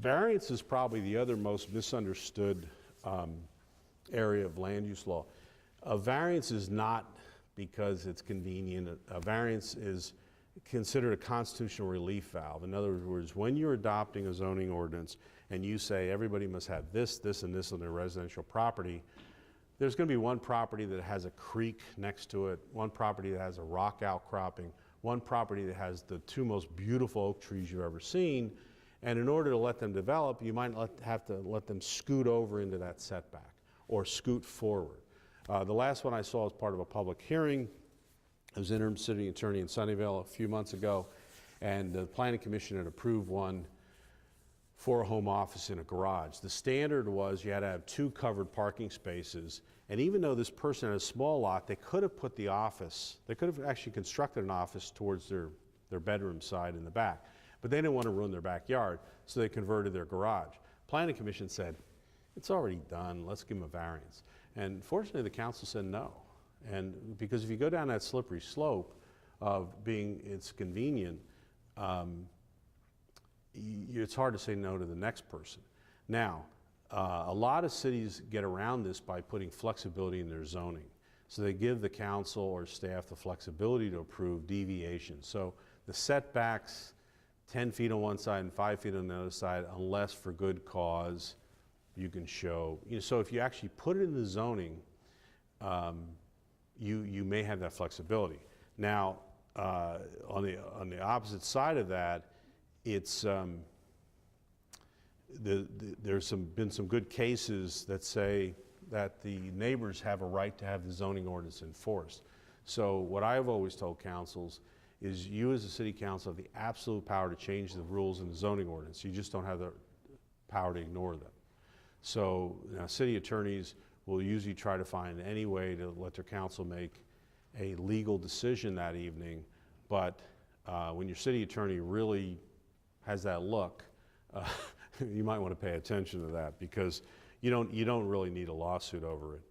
Variance is probably the other most misunderstood area of land use law. A variance is not because it's convenient. A variance is considered a constitutional relief valve. In other words, when you're adopting a zoning ordinance and you say everybody must have this, this, and this on their residential property, there's going to be one property that has a creek next to it, one property that has a rock outcropping, one property that has the two most beautiful oak trees you've ever seen. And in order to let them develop, you might have to let them scoot over into that setback or scoot forward. The last one I saw as part of a public hearing, I was interim city attorney in Sunnyvale a few months ago, and the planning commission had approved one for a home office in a garage. The standard was you had to have 2 covered parking spaces, and even though this person had a small lot, they could have put the office, they could have actually constructed an office towards their bedroom side in the back, but they didn't want to ruin their backyard, so they converted their garage. Planning commission said, it's already done, let's give them a variance. And fortunately the council said no. And because if you go down that slippery slope of being it's convenient, it's hard to say no to the next person. Now, a lot of cities get around this by putting flexibility in their zoning. So they give the council or staff the flexibility to approve deviations. So the setbacks, 10 feet on one side and 5 feet on the other side, unless for good cause, you can show. So if you actually put it in the zoning, you may have that flexibility. Now, on the opposite side of that, it's there's been some good cases that say that the neighbors have a right to have the zoning ordinance enforced. So what I've always told councils is you as a city council have the absolute power to change the rules in the zoning ordinance. You just don't have the power to ignore them. So city attorneys will usually try to find any way to let their council make a legal decision that evening, but when your city attorney really has that look, you might want to pay attention to that, because you don't really need a lawsuit over it.